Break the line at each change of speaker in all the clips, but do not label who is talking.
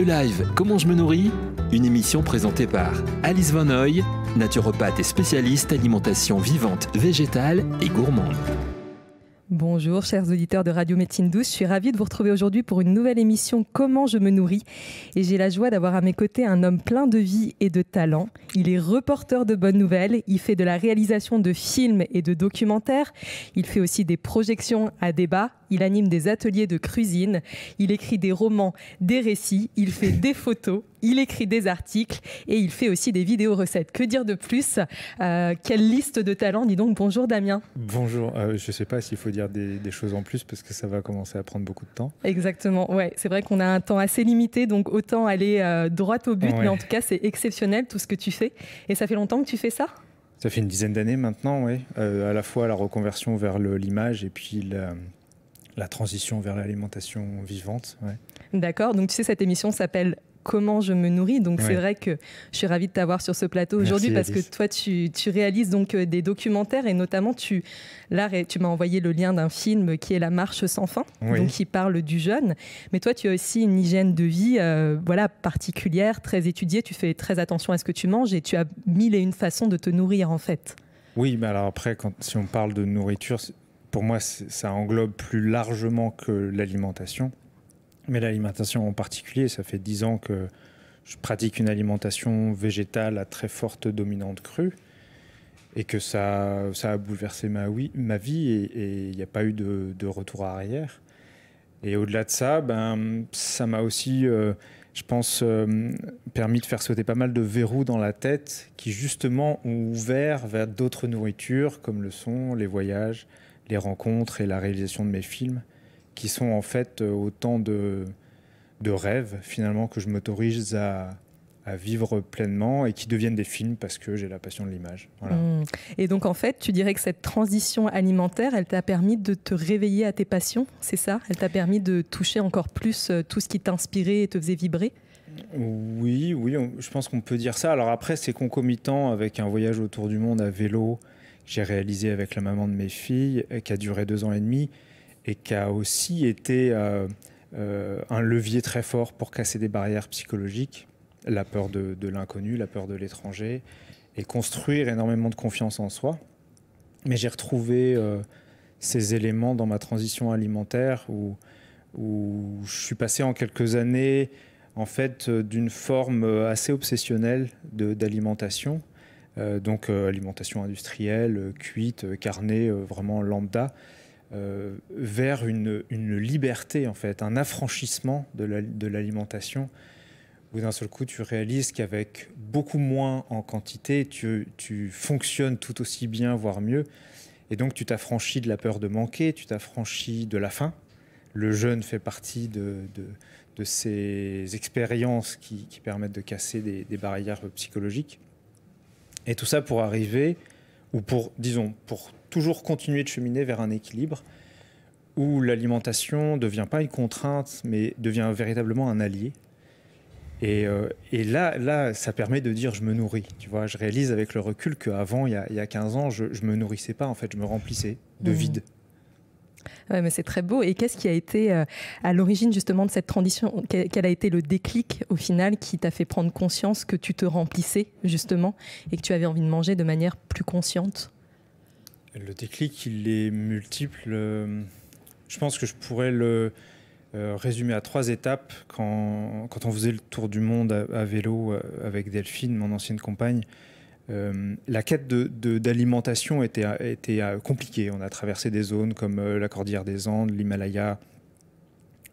E-Live, comment je me nourris? Une émission présentée par Alice Van Hoy, naturopathe et spécialiste alimentation vivante, végétale et gourmande.
Bonjour chers auditeurs de Radio Médecine Douce, je suis ravie de vous retrouver aujourd'hui pour une nouvelle émission Comment je me nourris. Et j'ai la joie d'avoir à mes côtés un homme plein de vie et de talent. Il est reporter de bonnes nouvelles, il fait de la réalisation de films et de documentaires, il fait aussi des projections à débat, il anime des ateliers de cuisine, il écrit des romans, des récits, il fait des photos, il écrit des articles et il fait aussi des vidéos recettes. Que dire de plus? Quelle liste de talents, dis donc. Bonjour Damien.
Bonjour, je ne sais pas s'il faut dire des choses en plus parce que ça va commencer à prendre beaucoup de temps.
Exactement, ouais. C'est vrai qu'on a un temps assez limité, donc autant aller droit au but,
Ouais.
mais en tout cas c'est exceptionnel tout ce que tu fais. Et ça fait longtemps que tu fais ça?
Ça fait une dizaine d'années maintenant, oui. À la fois la reconversion vers l'image et puis la transition vers l'alimentation vivante. Ouais.
D'accord, donc tu sais, cette émission s'appelle Comment je me nourris, donc
Ouais.
c'est vrai que je suis ravie de t'avoir sur ce plateau aujourd'hui parce
Alice.
que toi tu réalises donc des documentaires et notamment tu m'as envoyé le lien d'un film qui est La Marche sans fin,
Oui.
donc qui parle du jeûne, mais toi tu as aussi une hygiène de vie particulière, très étudiée, tu fais très attention à ce que tu manges et tu as mille et une façons de te nourrir en fait.
Oui, mais alors après, si on parle de nourriture, pour moi, ça englobe plus largement que l'alimentation. Mais l'alimentation en particulier, ça fait 10 ans que je pratique une alimentation végétale à très forte dominante crue et que ça a bouleversé ma vie et il n'y a pas eu de retour arrière. Et au-delà de ça, ça m'a aussi, je pense, permis de faire sauter pas mal de verrous dans la tête qui justement ont ouvert vers d'autres nourritures comme le sont les voyages, les rencontres et la réalisation de mes films, qui sont en fait autant de rêves finalement que je m'autorise à vivre pleinement et qui deviennent des films parce que j'ai la passion de l'image. Voilà.
Et donc en fait, tu dirais que cette transition alimentaire, elle t'a permis de te réveiller à tes passions, c'est ça? Elle t'a permis de toucher encore plus tout ce qui t'inspirait et te faisait vibrer?
Oui, je pense qu'on peut dire ça. Alors après, c'est concomitant avec un voyage autour du monde à vélo que j'ai réalisé avec la maman de mes filles, qui a duré 2 ans et demi et qui a aussi été un levier très fort pour casser des barrières psychologiques, la peur de l'inconnu, la peur de l'étranger, et construire énormément de confiance en soi. Mais j'ai retrouvé ces éléments dans ma transition alimentaire où je suis passé en quelques années en fait d'une forme assez obsessionnelle d'alimentation, donc alimentation industrielle, cuite, carnée, vraiment lambda, vers une liberté, en fait, un affranchissement de l'alimentation, où d'un seul coup, tu réalises qu'avec beaucoup moins en quantité, tu fonctionnes tout aussi bien, voire mieux. Et donc, tu t'affranchis de la peur de manquer, tu t'affranchis de la faim. Le jeûne fait partie de ces expériences qui permettent de casser des barrières psychologiques. Et tout ça pour arriver, ou pour toujours continuer de cheminer vers un équilibre où l'alimentation ne devient pas une contrainte, mais devient véritablement un allié. Et là, ça permet de dire « je me nourris ». Tu vois, je réalise avec le recul qu'avant, il y a 15 ans, je ne me nourrissais pas, en fait, je me remplissais de vide.
Ouais, mais c'est très beau. Et qu'est-ce qui a été à l'origine justement de cette transition? Quel a été le déclic au final qui t'a fait prendre conscience que tu te remplissais justement et que tu avais envie de manger de manière plus consciente?
Le déclic, il est multiple. Je pense que je pourrais le résumer à 3 étapes. Quand on faisait le tour du monde à vélo avec Delphine, mon ancienne compagne, la quête d'alimentation était compliquée. On a traversé des zones comme la Cordillère des Andes, l'Himalaya,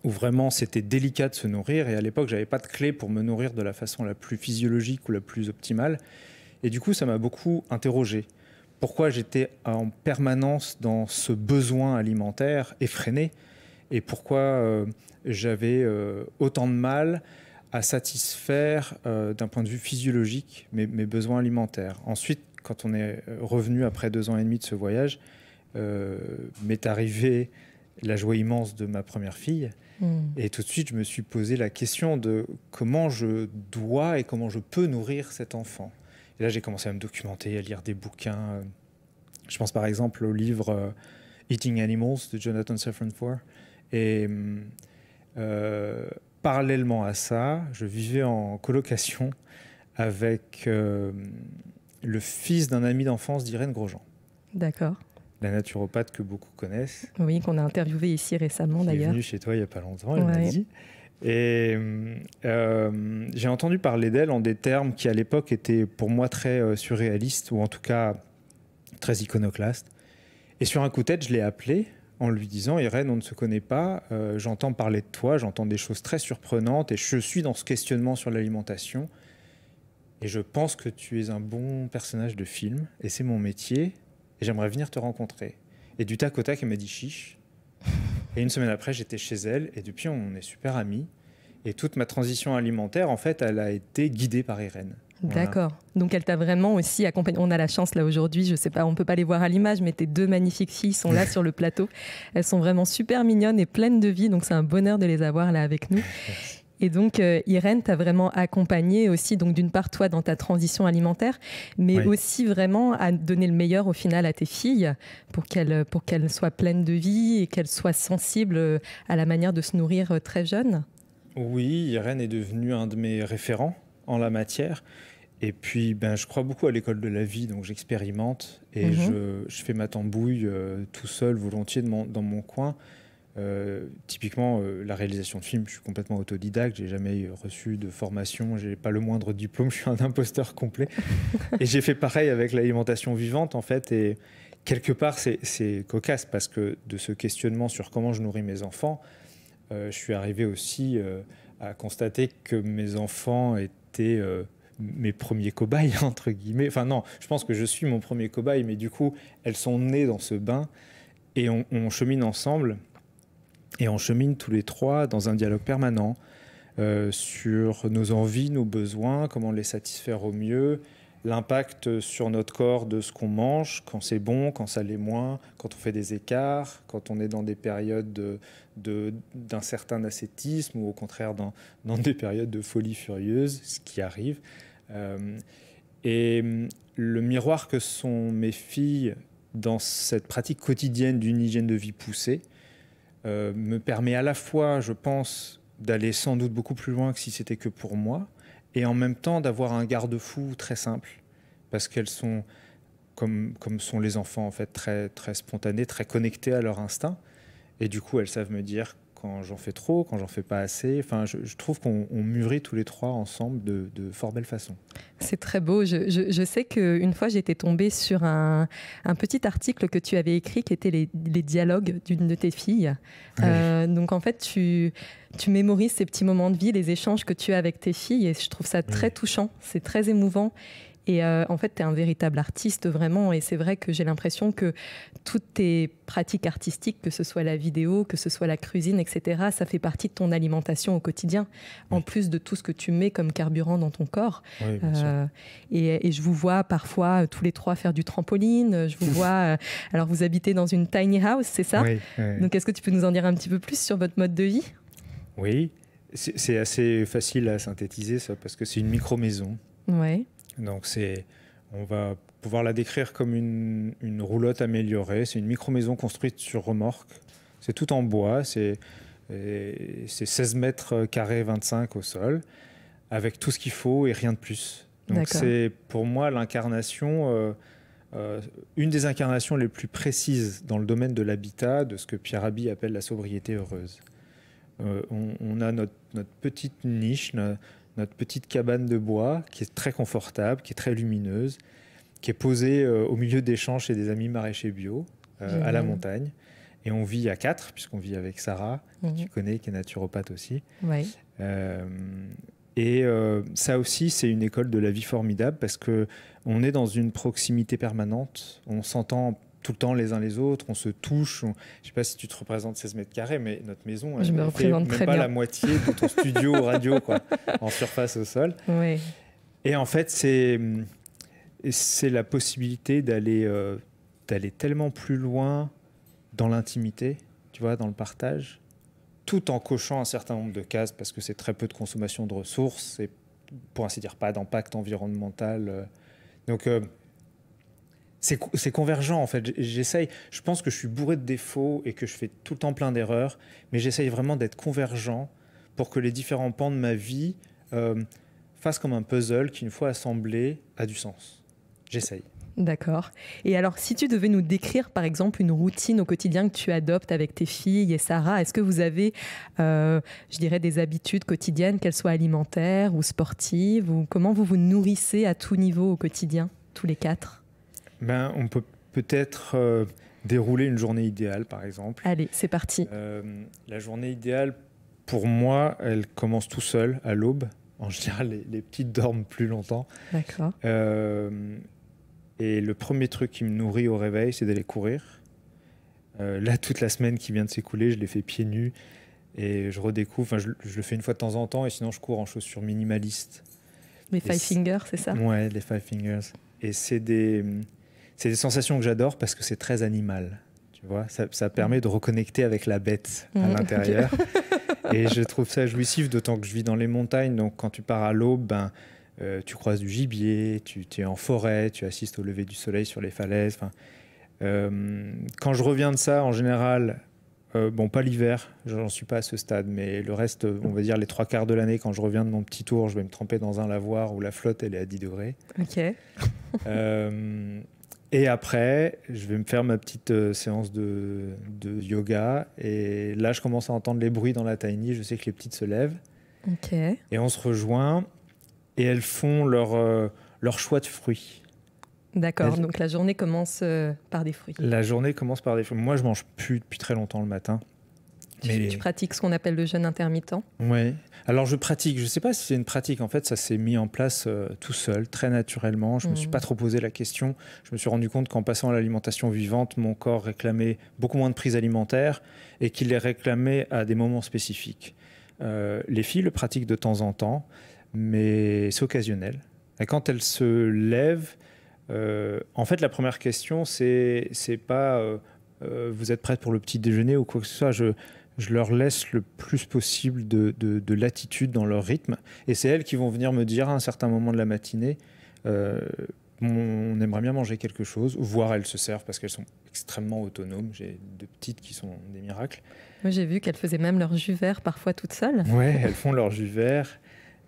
où vraiment c'était délicat de se nourrir. Et à l'époque, je n'avais pas de clé pour me nourrir de la façon la plus physiologique ou la plus optimale. Et du coup, ça m'a beaucoup interrogé. Pourquoi j'étais en permanence dans ce besoin alimentaire effréné et pourquoi j'avais autant de mal à satisfaire d'un point de vue physiologique mes besoins alimentaires. Ensuite, quand on est revenu après 2 ans et demi de ce voyage, m'est arrivée la joie immense de ma première fille. Et tout de suite, je me suis posé la question de comment je dois et comment je peux nourrir cet enfant. Et là, j'ai commencé à me documenter, à lire des bouquins. Je pense par exemple au livre Eating Animals de Jonathan Safran Foer. Et parallèlement à ça, je vivais en colocation avec le fils d'un ami d'enfance d'Irène Grosjean.
D'accord.
La naturopathe que beaucoup connaissent.
Oui, qu'on a interviewé ici récemment d'ailleurs.
Elle est venue chez toi il n'y a pas longtemps, elle m'a dit. Et j'ai entendu parler d'elle en des termes qui à l'époque étaient pour moi très surréalistes, ou en tout cas très iconoclastes. Et sur un coup de tête, je l'ai appelée en lui disant « Irène, on ne se connaît pas, j'entends parler de toi, j'entends des choses très surprenantes et je suis dans ce questionnement sur l'alimentation. Et je pense que tu es un bon personnage de film et c'est mon métier et j'aimerais venir te rencontrer. » Et du tac au tac, elle m'a dit « chiche ». Et une semaine après, j'étais chez elle et depuis, on est super amis. Et toute ma transition alimentaire, en fait, elle a été guidée par Irène.
D'accord. Voilà. Donc elle t'a vraiment aussi accompagné. On a la chance là aujourd'hui, je sais pas, on peut pas les voir à l'image, mais tes deux magnifiques filles sont là sur le plateau. Elles sont vraiment super mignonnes et pleines de vie, donc c'est un bonheur de les avoir là avec nous. Merci. Et donc Irène t'a vraiment accompagné aussi, donc d'une part toi dans ta transition alimentaire, mais aussi vraiment à donner le meilleur au final à tes filles pour qu'elles soient pleines de vie et qu'elles soient sensibles à la manière de se nourrir très jeunes.
Oui, Irène est devenue un de mes référents en la matière. Et puis, je crois beaucoup à l'école de la vie, donc j'expérimente et je fais ma tambouille tout seul, volontiers, dans mon coin. Typiquement, la réalisation de films, je suis complètement autodidacte, j'ai jamais reçu de formation, j'ai pas le moindre diplôme, je suis un imposteur complet. Et j'ai fait pareil avec l'alimentation vivante, en fait, et quelque part, c'est cocasse, parce que de ce questionnement sur comment je nourris mes enfants, je suis arrivé aussi à constater que mes enfants étaient mes premiers cobayes, entre guillemets. Enfin non, je pense que je suis mon premier cobaye, mais du coup, elles sont nées dans ce bain et on chemine ensemble. Et on chemine tous les trois dans un dialogue permanent sur nos envies, nos besoins, comment les satisfaire au mieux, l'impact sur notre corps de ce qu'on mange, quand c'est bon, quand ça l'est moins, quand on fait des écarts, quand on est dans des périodes d'un certain ascétisme ou au contraire dans des périodes de folie furieuse, ce qui arrive. Et le miroir que sont mes filles dans cette pratique quotidienne d'une hygiène de vie poussée me permet à la fois, je pense, d'aller sans doute beaucoup plus loin que si c'était que pour moi, et en même temps d'avoir un garde-fou très simple, parce qu'elles sont, comme sont les enfants, en fait, très, très spontanées, très connectées à leur instinct, et du coup, elles savent me dire quand j'en fais trop, quand j'en fais pas assez. Enfin, je trouve qu'on mûrit tous les trois ensemble de fort belle façon.
C'est très beau. Je sais qu'une fois, j'étais tombée sur un petit article que tu avais écrit qui était les dialogues d'une de tes filles. Oui. Donc, en fait, tu mémorises ces petits moments de vie, les échanges que tu as avec tes filles et je trouve ça très touchant. C'est très émouvant. Et en fait, tu es un véritable artiste, vraiment. Et c'est vrai que j'ai l'impression que toutes tes pratiques artistiques, que ce soit la vidéo, que ce soit la cuisine, etc., ça fait partie de ton alimentation au quotidien, en plus de tout ce que tu mets comme carburant dans ton corps.
Oui, bien sûr.
Et je vous vois parfois tous les trois faire du trampoline. Je vous vois... alors, vous habitez dans une tiny house, c'est ça?
Oui.
Donc, est-ce que tu peux nous en dire un petit peu plus sur votre mode de vie?
Oui, c'est assez facile à synthétiser, ça, parce que c'est une micro-maison.
Oui.
Donc on va pouvoir la décrire comme une roulotte améliorée. C'est une micro-maison construite sur remorque. C'est tout en bois. C'est 16 mètres carrés 25 au sol, avec tout ce qu'il faut et rien de plus. Donc c'est pour moi l'incarnation, une des incarnations les plus précises dans le domaine de l'habitat, de ce que Pierre Rabhi appelle la sobriété heureuse. On a notre petite niche, notre petite cabane de bois qui est très confortable, qui est très lumineuse, qui est posée au milieu des champs chez des amis maraîchers bio, à la montagne. Et on vit à 4, puisqu'on vit avec Sarah, que tu connais, qui est naturopathe aussi.
Oui.
Ça aussi, c'est une école de la vie formidable parce qu'on est dans une proximité permanente. On s'entend tout le temps les uns les autres, on se touche. Je ne sais pas si tu te représentes 16 mètres carrés, mais notre maison, elle ne fait même pas la moitié de ton studio radio, quoi, en surface au sol.
Oui.
Et en fait, c'est la possibilité d'aller tellement plus loin dans l'intimité, tu vois, dans le partage, tout en cochant un certain nombre de cases, parce que c'est très peu de consommation de ressources, et pour ainsi dire pas d'impact environnemental. Donc, c'est convergent, en fait. J'essaye, je pense que je suis bourré de défauts et que je fais tout le temps plein d'erreurs, mais j'essaye vraiment d'être convergent pour que les différents pans de ma vie fassent comme un puzzle qui, une fois assemblé, a du sens. J'essaye.
D'accord. Et alors, si tu devais nous décrire, par exemple, une routine au quotidien que tu adoptes avec tes filles et Sarah, est-ce que vous avez, je dirais, des habitudes quotidiennes, qu'elles soient alimentaires ou sportives, ou comment vous vous nourrissez à tout niveau au quotidien, tous les 4 ?
On peut peut-être dérouler une journée idéale, par exemple.
Allez, c'est parti.
La journée idéale, pour moi, elle commence tout seul, à l'aube. En général, les petites dorment plus longtemps.
D'accord.
Et le premier truc qui me nourrit au réveil, c'est d'aller courir. Là, toute la semaine qui vient de s'écouler, je l'ai fait pieds nus et je redécouvre. Je le fais une fois de temps en temps et sinon, je cours en chaussures minimalistes.
Les Five Fingers, c'est ça ?
Ouais, les Five Fingers. Et c'est des sensations que j'adore parce que c'est très animal. Tu vois, ça permet de reconnecter avec la bête à l'intérieur. Et je trouve ça jouissif, d'autant que je vis dans les montagnes. Donc, quand tu pars à l'aube, tu croises du gibier, tu es en forêt, tu assistes au lever du soleil sur les falaises. Quand je reviens de ça, en général, pas l'hiver, j'en suis pas à ce stade, mais le reste, on va dire les 3/4 de l'année, quand je reviens de mon petit tour, je vais me tremper dans un lavoir où la flotte, elle est à 10 degrés.
Ok.
Et après, je vais me faire ma petite séance de yoga. Et là, je commence à entendre les bruits dans la tiny. Je sais que les petites se lèvent.
Ok.
Et on se rejoint. Et elles font leur choix de fruits.
D'accord, donc la journée commence par des fruits.
La journée commence par des fruits. Moi, je mange plus depuis très longtemps le matin.
Tu pratiques ce qu'on appelle le jeûne intermittent ?
Oui. Alors, je pratique. Je ne sais pas si c'est une pratique. En fait, ça s'est mis en place tout seul, très naturellement. Je ne me suis pas trop posé la question. Je me suis rendu compte qu'en passant à l'alimentation vivante, mon corps réclamait beaucoup moins de prises alimentaires et qu'il les réclamait à des moments spécifiques. Les filles le pratiquent de temps en temps, mais c'est occasionnel. Et quand elles se lèvent, en fait, la première question, c'est pas vous êtes prête pour le petit déjeuner ou quoi que ce soit. Je leur laisse le plus possible de latitude dans leur rythme. Et c'est elles qui vont venir me dire à un certain moment de la matinée, on aimerait bien manger quelque chose, voire elles se servent parce qu'elles sont extrêmement autonomes. J'ai 2 petites qui sont des miracles.
Moi, j'ai vu qu'elles faisaient même leur jus vert parfois toutes seules.
Ouais, elles font leur jus vert.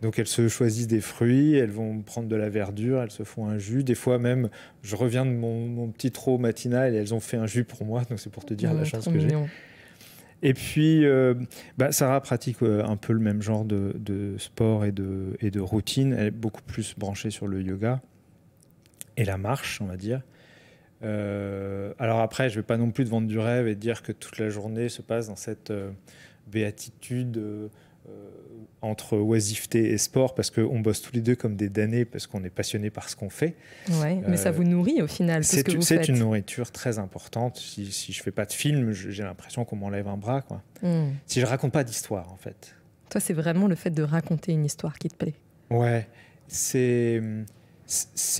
Donc elles se choisissent des fruits, elles vont prendre de la verdure, elles se font un jus. Des fois même, je reviens de mon petit trot matinal et elles ont fait un jus pour moi. Donc c'est pour te dire la chance que j'ai. Et puis, Sarah pratique un peu le même genre de sport et de routine. Elle est beaucoup plus branchée sur le yoga et la marche, on va dire. Alors après, je ne vais pas non plus te vendre du rêve et te dire que toute la journée se passe dans cette béatitude entre oisiveté et sport, parce qu'on bosse tous les deux comme des damnés, parce qu'on est passionnés par ce qu'on fait.
Ouais, mais ça vous nourrit au final, tout ce que vous faites.
C'est une nourriture très importante. Si je ne fais pas de film, j'ai l'impression qu'on m'enlève un bras, quoi. Si je ne raconte pas d'histoire, en fait.
Toi, c'est vraiment le fait de raconter une histoire qui te plaît.
Ouais, c'est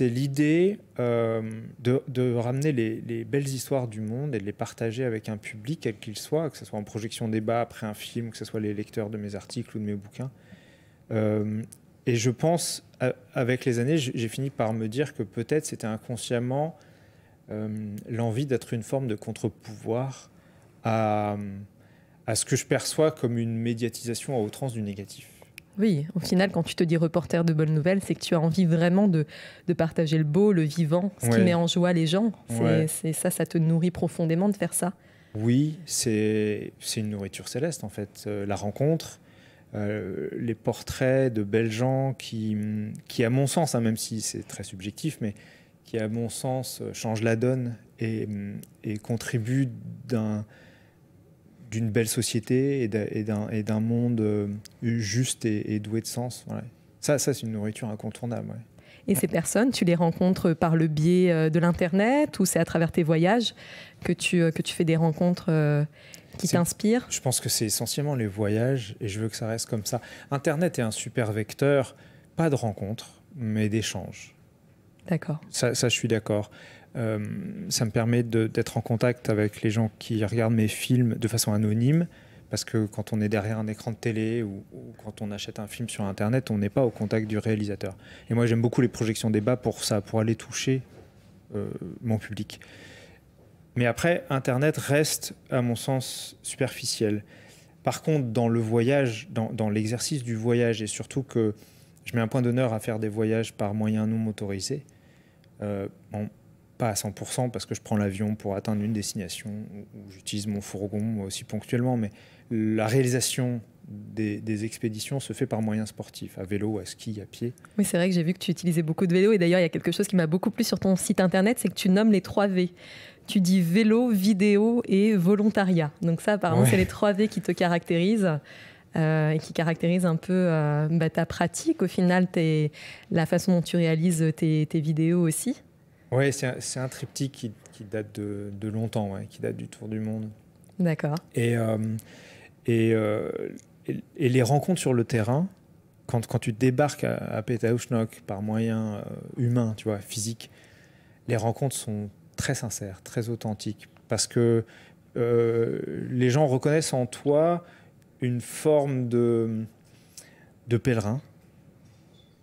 l'idée de ramener les belles histoires du monde et de les partager avec un public, quel qu'il soit, que ce soit en projection débat, après un film, que ce soit les lecteurs de mes articles ou de mes bouquins. Et je pense, avec les années, j'ai fini par me dire que peut-être c'était inconsciemment l'envie d'être une forme de contre-pouvoir à ce que je perçois comme une médiatisation à outrance du négatif.
Oui, au final, quand tu te dis reporter de bonnes nouvelles, c'est que tu as envie vraiment de partager le beau, le vivant, ce qui met en joie les gens. Ça te nourrit profondément de faire ça.
Oui, c'est une nourriture céleste en fait. La rencontre, les portraits de belles gens qui à mon sens, même si c'est très subjectif, mais qui à mon sens changent la donne et contribuent d'une belle société et d'un monde juste et doué de sens. Ouais. Ça c'est une nourriture incontournable. Ouais.
Et ces personnes, tu les rencontres par le biais de l'Internet ou c'est à travers tes voyages que tu fais des rencontres qui t'inspirent ? Je
pense que c'est essentiellement les voyages et je veux que ça reste comme ça. Internet est un super vecteur, pas de rencontres, mais d'échanges.
D'accord.
Ça, je suis d'accord. Ça me permet d'être en contact avec les gens qui regardent mes films de façon anonyme, parce que quand on est derrière un écran de télé ou quand on achète un film sur Internet, on n'est pas au contact du réalisateur. Et moi, j'aime beaucoup les projections débat pour ça, pour aller toucher mon public. Mais après, Internet reste, à mon sens, superficiel. Par contre, dans le voyage, dans l'exercice du voyage, et surtout que je mets un point d'honneur à faire des voyages par moyens non motorisés, bon, pas à 100% parce que je prends l'avion pour atteindre une destination, ou j'utilise mon fourgon aussi ponctuellement, mais la réalisation des expéditions se fait par moyens sportifs, à vélo, à ski, à pied.
Oui, c'est vrai que j'ai vu que tu utilisais beaucoup de vélo, et d'ailleurs il y a quelque chose qui m'a beaucoup plu sur ton site internet, c'est que tu nommes les 3 V. Tu dis vélo, vidéo et volontariat. Donc ça, apparemment, c'est les 3 V qui te caractérisent et qui caractérisent un peu ta pratique, au final, la façon dont tu réalises tes vidéos aussi.
Oui, c'est un triptyque qui date de longtemps, qui date du Tour du Monde.
D'accord.
Et les rencontres sur le terrain, quand tu débarques à Pétaouchnok par moyens humains, tu vois, physiques, les rencontres sont très sincères, très authentiques, parce que les gens reconnaissent en toi une forme de pèlerin,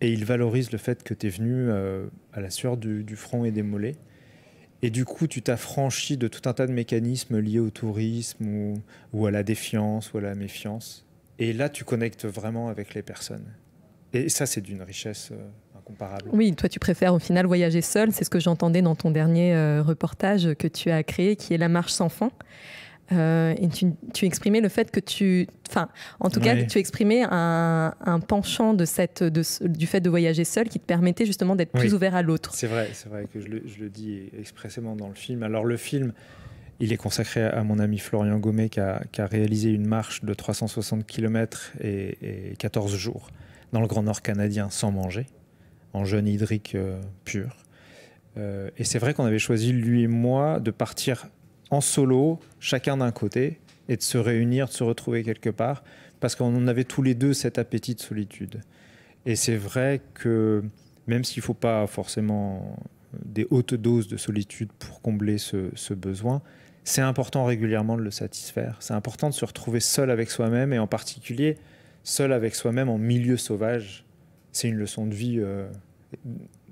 et ils valorisent le fait que tu es venu à la sueur du front et des mollets. Et du coup, tu t'affranchis de tout un tas de mécanismes liés au tourisme ou à la défiance ou à la méfiance. Et là, tu connectes vraiment avec les personnes. Et ça, c'est d'une richesse incomparable.
Oui, toi, tu préfères au final voyager seul. C'est ce que j'entendais dans ton dernier reportage que tu as créé, qui est La Marche sans fin. Et tu exprimais le fait que tu exprimais un penchant du fait de voyager seul qui te permettait justement d'être plus ouvert à l'autre.
C'est vrai que je le dis expressément dans le film. Alors le film, il est consacré à mon ami Florian Gommet qui a réalisé une marche de 360 km et 14 jours dans le Grand Nord canadien sans manger, en jeûne hydrique pur. Et c'est vrai qu'on avait choisi, lui et moi, de partir en solo, chacun d'un côté, et de se réunir, de se retrouver quelque part, parce qu'on avait tous les deux cet appétit de solitude. Et c'est vrai que, même s'il ne faut pas forcément des hautes doses de solitude pour combler ce besoin, c'est important régulièrement de le satisfaire. C'est important de se retrouver seul avec soi-même, et en particulier, seul avec soi-même en milieu sauvage. C'est une leçon de vie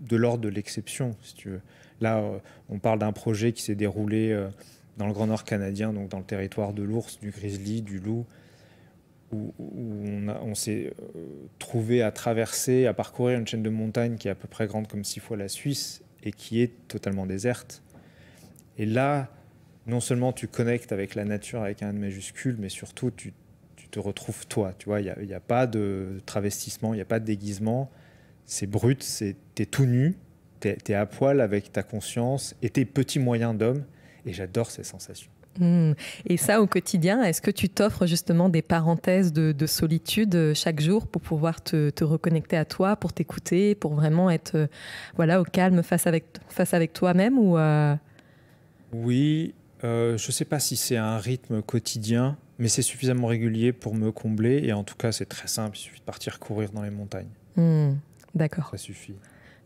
de l'ordre de l'exception, si tu veux. Là, on parle d'un projet qui s'est déroulé dans le Grand Nord canadien, donc dans le territoire de l'ours, du grizzly, du loup, où on s'est trouvé à traverser, à parcourir une chaîne de montagnes qui est à peu près grande comme 6 fois la Suisse et qui est totalement déserte. Et là, non seulement tu connectes avec la nature avec un N majuscule, mais surtout tu te retrouves toi. Tu vois, il n'y a pas de travestissement, il n'y a pas de déguisement. C'est brut, t'es tout nu, t'es à poil avec ta conscience et tes petits moyens d'homme. Et j'adore ces sensations.
Et ça, au quotidien, est-ce que tu t'offres justement des parenthèses de solitude chaque jour pour pouvoir te reconnecter à toi, pour t'écouter, pour vraiment être au calme face avec toi-même ou
Oui, je ne sais pas si c'est un rythme quotidien, mais c'est suffisamment régulier pour me combler. Et en tout cas, c'est très simple, il suffit de partir courir dans les montagnes.
D'accord.
Ça suffit.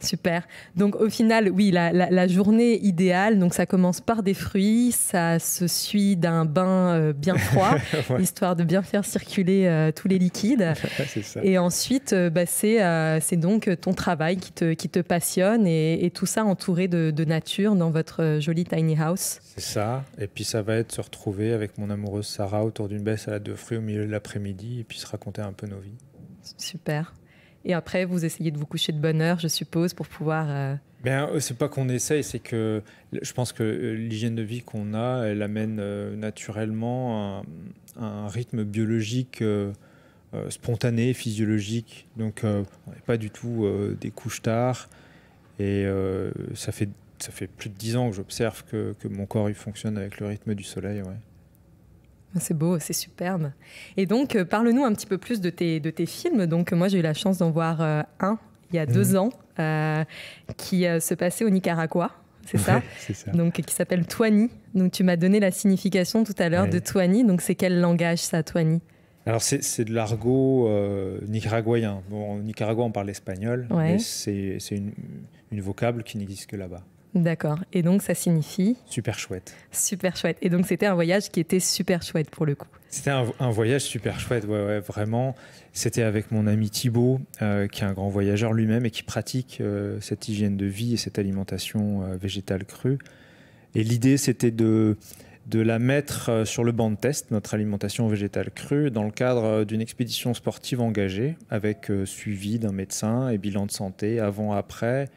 Super. Donc au final, oui, la journée idéale, donc ça commence par des fruits, ça se suit d'un bain bien froid, histoire de bien faire circuler tous les liquides.
C'est ça.
Et ensuite, c'est donc ton travail qui te passionne et tout ça entouré de nature dans votre jolie tiny house.
C'est ça. Et puis ça va être se retrouver avec mon amoureuse Sarah autour d'une belle salade de fruits au milieu de l'après-midi et puis se raconter un peu nos vies.
Super. Et après, vous essayez de vous coucher de bonne heure, je suppose, pour pouvoir...
C'est pas qu'on essaye, c'est que je pense que l'hygiène de vie qu'on a, elle amène naturellement un rythme biologique spontané, physiologique. Donc, on n'est pas du tout des couches tard. Et ça fait plus de 10 ans que j'observe que mon corps il fonctionne avec le rythme du soleil. Ouais.
C'est beau, c'est superbe. Et donc, parle-nous un petit peu plus de tes films. Donc, moi, j'ai eu la chance d'en voir un il y a 2 ans qui se passait au Nicaragua, c'est ça?
Ouais, c'est ça.
Donc, qui s'appelle Tuani. Donc, tu m'as donné la signification tout à l'heure de Tuani. Donc, c'est quel langage, ça, Tuani?
Alors, c'est de l'argot nicaraguayen. Bon, au Nicaragua, on parle espagnol, mais c'est une vocable qui n'existe que là-bas.
D'accord. Et donc, ça signifie?
Super chouette.
Super chouette. Et donc, c'était un voyage qui était super chouette pour le coup.
C'était un voyage super chouette, ouais, vraiment. C'était avec mon ami Thibaut, qui est un grand voyageur lui-même et qui pratique cette hygiène de vie et cette alimentation végétale crue. Et l'idée, c'était de de la mettre sur le banc de test, notre alimentation végétale crue, dans le cadre d'une expédition sportive engagée, avec suivi d'un médecin et bilan de santé avant-après,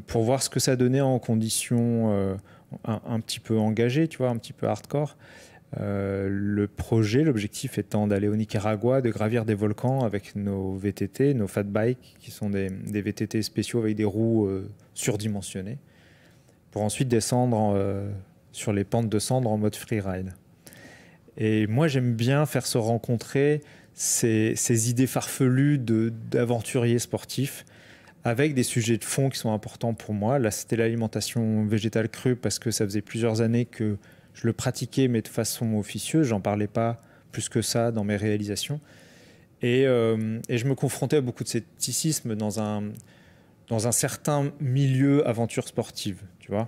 pour voir ce que ça donnait en conditions un petit peu engagées, tu vois, un petit peu hardcore. L'objectif étant d'aller au Nicaragua, de gravir des volcans avec nos VTT, nos fat bikes, qui sont des VTT spéciaux avec des roues surdimensionnées, pour ensuite descendre sur les pentes de cendres en mode freeride. Et moi, j'aime bien faire se rencontrer ces idées farfelues d'aventuriers sportifs avec des sujets de fond qui sont importants pour moi. Là, c'était l'alimentation végétale crue parce que ça faisait plusieurs années que je le pratiquais, mais de façon officieuse. J'en parlais pas plus que ça dans mes réalisations. Et je me confrontais à beaucoup de scepticisme dans un certain milieu aventure sportive, tu vois.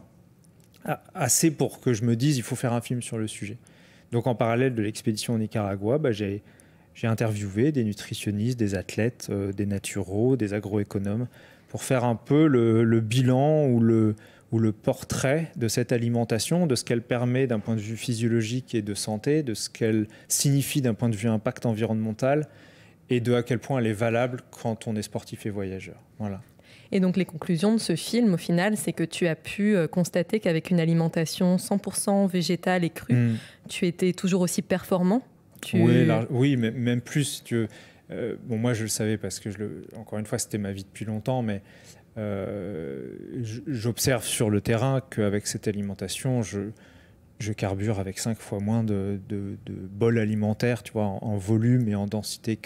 Assez pour que je me dise, il faut faire un film sur le sujet. Donc, en parallèle de l'expédition au Nicaragua, j'ai interviewé des nutritionnistes, des athlètes, des naturaux, des agroéconomes, pour faire un peu le bilan ou le portrait de cette alimentation, de ce qu'elle permet d'un point de vue physiologique et de santé, de ce qu'elle signifie d'un point de vue impact environnemental, et de à quel point elle est valable quand on est sportif et voyageur. Voilà.
Et donc les conclusions de ce film, au final, c'est que tu as pu constater qu'avec une alimentation 100% végétale et crue, tu étais toujours aussi performant.
Oui, mais même plus. Moi, je le savais parce que, encore une fois, c'était ma vie depuis longtemps, mais j'observe sur le terrain qu'avec cette alimentation, je carbure avec 5 fois moins de bol alimentaire, tu vois, en volume et en densité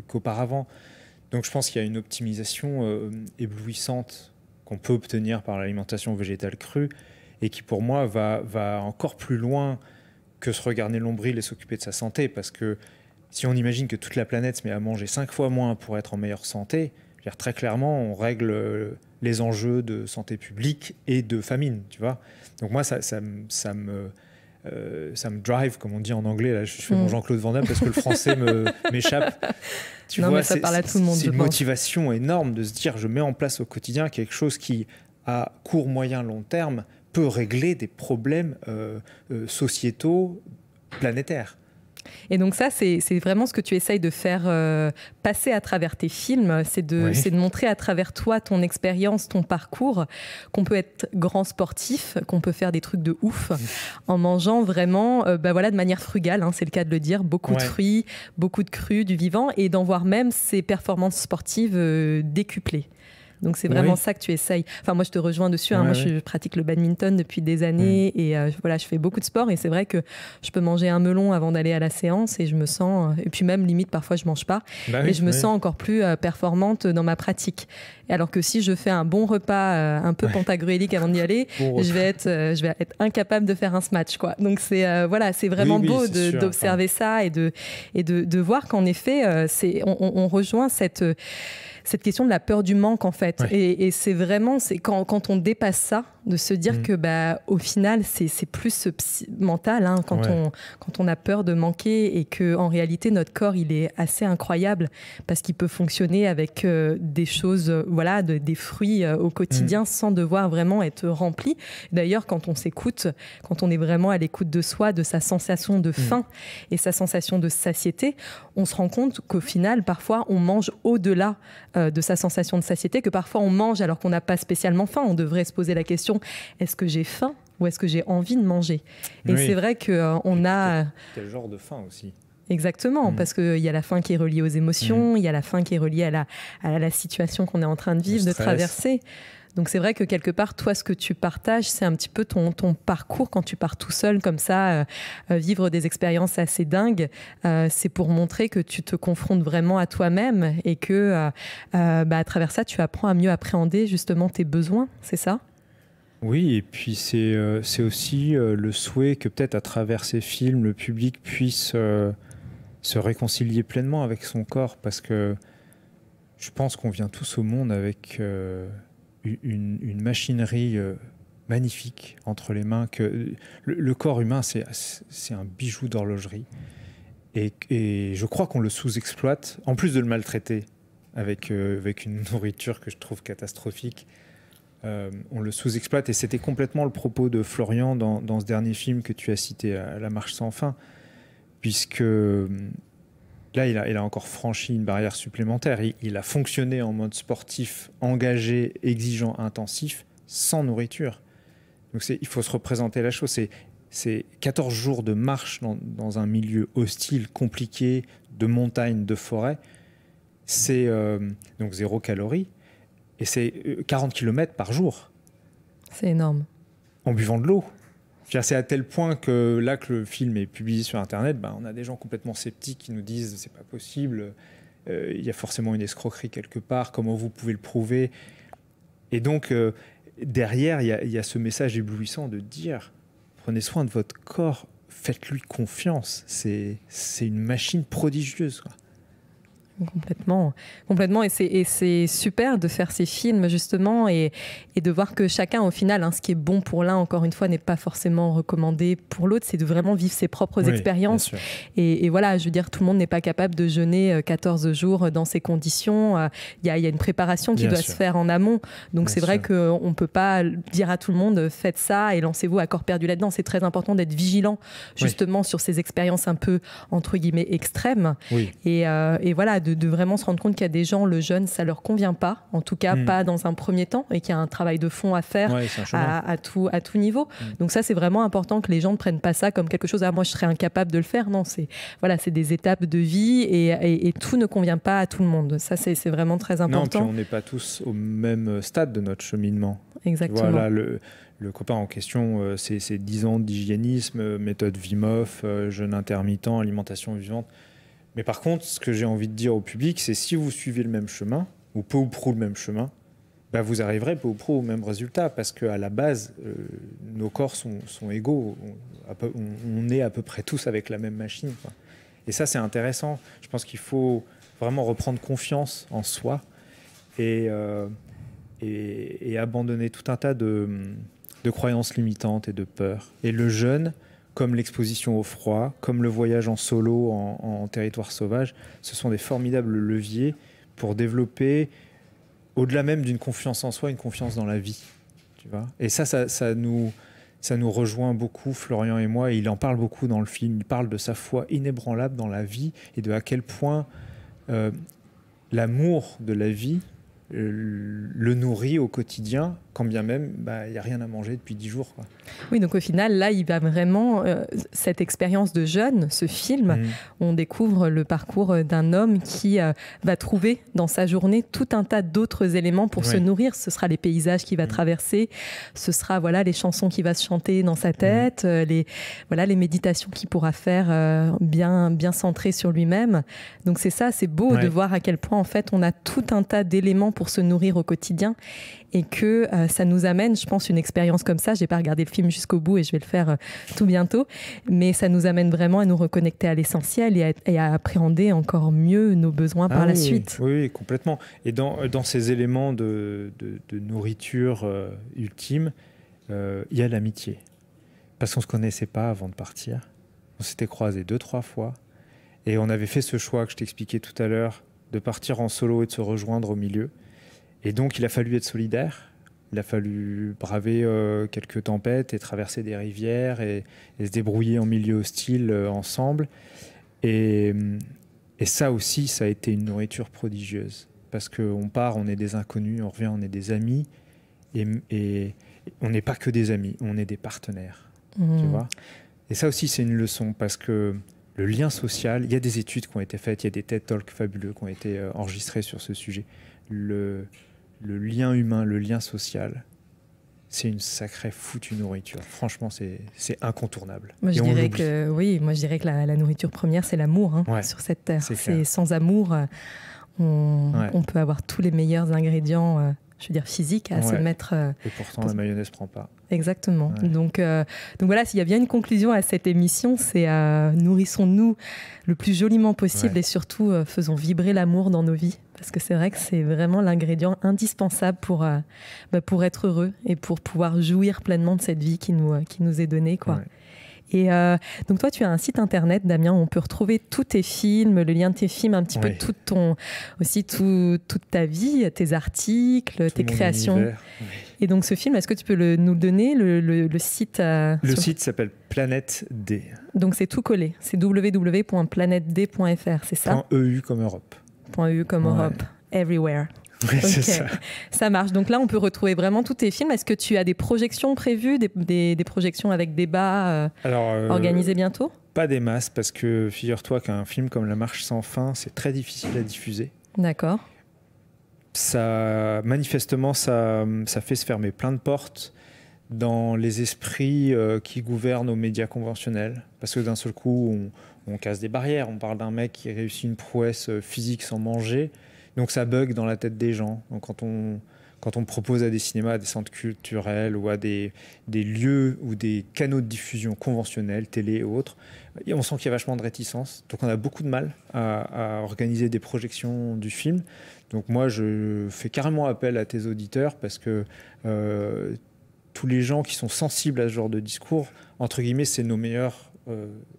qu'auparavant. Donc je pense qu'il y a une optimisation éblouissante qu'on peut obtenir par l'alimentation végétale crue et qui pour moi va encore plus loin que se regarder le nombril et s'occuper de sa santé, parce que si on imagine que toute la planète se met à manger 5 fois moins pour être en meilleure santé, je veux dire, très clairement on règle les enjeux de santé publique et de famine, tu vois. Donc moi ça me drive, comme on dit en anglais. Là, je fais mon Jean-Claude Van Damme parce que le français m'échappe.
Mais ça parle à tout le monde.
C'est une motivation énorme de se dire, je mets en place au quotidien quelque chose qui, à court, moyen, long terme, peut régler des problèmes sociétaux, planétaires.
Et donc ça, c'est vraiment ce que tu essayes de faire passer à travers tes films, c'est de montrer à travers toi, ton expérience, ton parcours, qu'on peut être grand sportif, qu'on peut faire des trucs de ouf en mangeant vraiment de manière frugale, c'est le cas de le dire, beaucoup de fruits, beaucoup de crus, du vivant, et d'en voir même ces performances sportives décuplées. Donc c'est vraiment ça que tu essayes. Enfin, moi je te rejoins dessus. Moi je pratique le badminton depuis des années et je fais beaucoup de sport, et c'est vrai que je peux manger un melon avant d'aller à la séance et je me sens, et puis même limite parfois je mange pas, et je me sens encore plus performante dans ma pratique. Alors que si je fais un bon repas un peu pantagruélique avant d'y aller, je vais être incapable de faire un smash, quoi. Donc c'est c'est vraiment beau d'observer ça et de voir qu'en effet on rejoint cette question de la peur du manque, en fait. Et c'est vraiment, quand on dépasse ça, de se dire que au final, c'est plus mental, quand on a peur de manquer, et qu'en réalité, notre corps, il est assez incroyable parce qu'il peut fonctionner avec des choses, des fruits au quotidien sans devoir vraiment être rempli. D'ailleurs, quand on s'écoute, quand on est vraiment à l'écoute de soi, de sa sensation de faim et sa sensation de satiété, on se rend compte qu'au final, parfois, on mange au-delà de sa sensation de satiété, que parfois on mange alors qu'on n'a pas spécialement faim. On devrait se poser la question, est-ce que j'ai faim ou est-ce que j'ai envie de manger? Et c'est vrai qu'on a...
Quel genre de faim aussi?
Exactement, parce qu'il y a la faim qui est reliée aux émotions, il y a la faim qui est reliée à la situation qu'on est en train de vivre, de traverser. Donc c'est vrai que quelque part, toi, ce que tu partages, c'est un petit peu ton parcours quand tu pars tout seul comme ça, vivre des expériences assez dingues. C'est pour montrer que tu te confrontes vraiment à toi-même et que à travers ça, tu apprends à mieux appréhender justement tes besoins, c'est ça?
Oui, et puis c'est aussi le souhait que peut-être à travers ces films, le public puisse se réconcilier pleinement avec son corps, parce que je pense qu'on vient tous au monde avec... une machinerie magnifique entre les mains, que le corps humain, c'est un bijou d'horlogerie. Et je crois qu'on le sous-exploite, en plus de le maltraiter avec une nourriture que je trouve catastrophique. on le sous-exploite. Et c'était complètement le propos de Florian dans ce dernier film que tu as cité, La Marche sans fin, puisque là, il a encore franchi une barrière supplémentaire. Il a fonctionné en mode sportif, engagé, exigeant, intensif, sans nourriture. Donc il faut se représenter la chose. C'est 14 jours de marche dans un milieu hostile, compliqué, de montagne, de forêt. C'est donc 0 calories. Et c'est 40 km par jour.
C'est énorme.
En buvant de l'eau. C'est à tel point que là que le film est publié sur Internet, on a des gens complètement sceptiques qui nous disent c'est pas possible, il y a forcément une escroquerie quelque part, comment vous pouvez le prouver? Et donc derrière, il y a ce message éblouissant de dire prenez soin de votre corps, faites-lui confiance. C'est une machine prodigieuse, quoi.
Complètement. Et c'est super de faire ces films, justement, et de voir que chacun, au final, ce qui est bon pour l'un, encore une fois, n'est pas forcément recommandé pour l'autre. C'est de vraiment vivre ses propres expériences. Et voilà, je veux dire, tout le monde n'est pas capable de jeûner 14 jours dans ces conditions. Il y a une préparation qui doit se faire en amont. Donc, c'est vrai qu'on ne peut pas dire à tout le monde, faites ça et lancez-vous à corps perdu là-dedans. C'est très important d'être vigilant, justement, sur ces expériences un peu, entre guillemets, extrêmes. Et voilà, de vraiment se rendre compte qu'il y a des gens, le jeûne, ça leur convient pas, en tout cas pas dans un premier temps, et qu'il y a un travail de fond à faire à tout niveau. Donc ça, c'est vraiment important que les gens ne prennent pas ça comme quelque chose, moi je serais incapable de le faire. Non, c'est des étapes de vie et tout ne convient pas à tout le monde. Ça, c'est vraiment très important.
Non, puis on n'est pas tous au même stade de notre cheminement.
Exactement.
Voilà, le copain en question, c'est 10 ans d'hygiénisme, méthode Wim Hof, jeûne intermittent, alimentation vivante. Mais par contre, ce que j'ai envie de dire au public, c'est si vous suivez le même chemin, ou peu ou prou le même chemin, vous arriverez peu ou prou au même résultat, parce qu'à la base, nos corps sont égaux. On est à peu près tous avec la même machine, quoi. Et ça, c'est intéressant. Je pense qu'il faut vraiment reprendre confiance en soi et abandonner tout un tas de croyances limitantes et de peurs. Et le jeûne, comme l'exposition au froid, comme le voyage en solo en territoire sauvage, ce sont des formidables leviers pour développer, au-delà même d'une confiance en soi, une confiance dans la vie. Tu vois ? Et ça nous rejoint beaucoup, Florian et moi, et il en parle beaucoup dans le film. Il parle de sa foi inébranlable dans la vie et de à quel point l'amour de la vie le nourrit au quotidien, quand bien même il n'y a rien à manger depuis 10 jours, quoi.
Oui, donc au final, là, il va vraiment, cette expérience de jeûne, ce film, on découvre le parcours d'un homme qui va trouver dans sa journée tout un tas d'autres éléments pour se nourrir. Ce sera les paysages qu'il va traverser, ce sera les chansons qu'il va se chanter dans sa tête, les méditations qu'il pourra faire bien centrées sur lui-même. Donc c'est ça, c'est beau de voir à quel point en fait on a tout un tas d'éléments pour se nourrir au quotidien et que ça nous amène, je pense, une expérience comme ça. Je n'ai pas regardé le film jusqu'au bout et je vais le faire tout bientôt, mais ça nous amène vraiment à nous reconnecter à l'essentiel et à appréhender encore mieux nos besoins par la suite.
Oui, complètement. Et dans ces éléments de nourriture ultime, il y a l'amitié. Parce qu'on ne se connaissait pas avant de partir. On s'était croisés 2-3 fois et on avait fait ce choix que je t'expliquais tout à l'heure de partir en solo et de se rejoindre au milieu. Et donc, il a fallu être solidaire. Il a fallu braver quelques tempêtes et traverser des rivières et se débrouiller en milieu hostile ensemble. Et ça aussi, ça a été une nourriture prodigieuse. Parce qu'on part, on est des inconnus, on revient, on est des amis. Et on n'est pas que des amis, on est des partenaires. Tu vois ? Et ça aussi, c'est une leçon parce que le lien social, il y a des études qui ont été faites, il y a des TED Talks fabuleux qui ont été enregistrés sur ce sujet. Le lien humain, le lien social, c'est une sacrée foutue nourriture. Franchement, c'est incontournable.
Moi, je dirais que la nourriture première, c'est l'amour sur cette terre. C'est sans amour, on peut avoir tous les meilleurs ingrédients physiques à se mettre.
Et pourtant, la mayonnaise ne prend pas.
Exactement. Ouais. Donc voilà, s'il y a bien une conclusion à cette émission, c'est nourrissons-nous le plus joliment possible et surtout faisons vibrer l'amour dans nos vies. Parce que c'est vrai que c'est vraiment l'ingrédient indispensable pour être heureux et pour pouvoir jouir pleinement de cette vie qui nous est donnée, quoi. Ouais. Et donc toi, tu as un site internet, Damien, où on peut retrouver tous tes films, le lien de tes films, un petit peu toute ta vie, tes articles, tes créations.
Univers, oui.
Et donc ce film, est-ce que tu peux nous le donner, le site
Le site s'appelle Planète D.
Donc c'est tout collé, c'est www.planetd.fr, c'est ça?
.eu comme Europe.
.eu comme Europe, everywhere.
Oui, c'est ça.
Ça marche. Donc là, on peut retrouver vraiment tous tes films. Est-ce que tu as des projections prévues, des projections avec débat organisées bientôt? Pas
des masses, parce que figure-toi qu'un film comme La Marche sans fin, c'est très difficile à diffuser.
D'accord.
Manifestement, ça fait se fermer plein de portes dans les esprits qui gouvernent aux médias conventionnels. Parce que d'un seul coup, on casse des barrières. On parle d'un mec qui réussit une prouesse physique sans manger. Donc ça bug dans la tête des gens. Donc quand on propose à des cinémas, à des centres culturels ou à des lieux ou des canaux de diffusion conventionnels, télé et autres, on sent qu'il y a vachement de réticence. Donc on a beaucoup de mal à organiser des projections du film. Donc moi, je fais carrément appel à tes auditeurs parce que tous les gens qui sont sensibles à ce genre de discours, entre guillemets, c'est nos meilleurs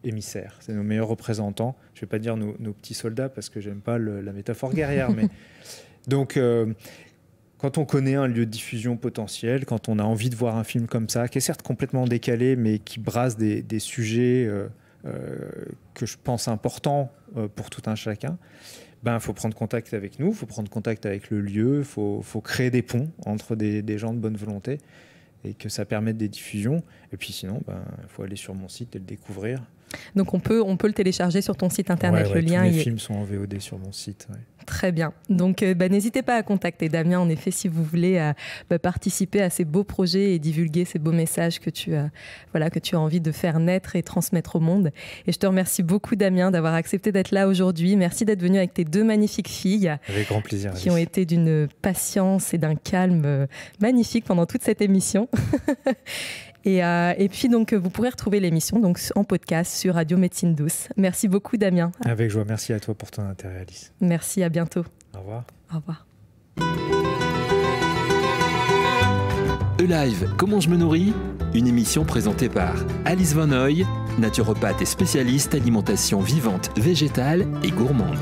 émissaires, c'est nos meilleurs représentants. Je ne vais pas dire nos petits soldats parce que j'aime pas la métaphore guerrière. Mais donc, quand on connaît un lieu de diffusion potentiel, quand on a envie de voir un film comme ça, qui est certes complètement décalé, mais qui brasse des sujets que je pense importants pour tout un chacun, il faut prendre contact avec nous, il faut prendre contact avec le lieu, il faut créer des ponts entre des gens de bonne volonté et que ça permette des diffusions. Et puis sinon, il faut aller sur mon site et le découvrir.
Donc on peut le télécharger sur ton site internet, le lien.
Tous les films sont en VOD sur mon site. Ouais.
Très bien. Donc n'hésitez pas à contacter Damien, en effet, si vous voulez participer à ces beaux projets et divulguer ces beaux messages que tu as envie de faire naître et transmettre au monde. Et je te remercie beaucoup, Damien, d'avoir accepté d'être là aujourd'hui. Merci d'être venu avec tes deux magnifiques filles.
Avec grand plaisir.
Qui ont été d'une patience et d'un calme magnifique pendant toute cette émission. Et puis donc vous pourrez retrouver l'émission donc en podcast sur Radio Médecine Douce. Merci beaucoup, Damien.
Avec joie. Merci à toi pour ton intérêt, Alice.
Merci, à bientôt.
Au revoir.
Au revoir.
E-Live, comment je me nourris? Une émission présentée par Alice Van Hoy, naturopathe et spécialiste alimentation vivante, végétale et gourmande.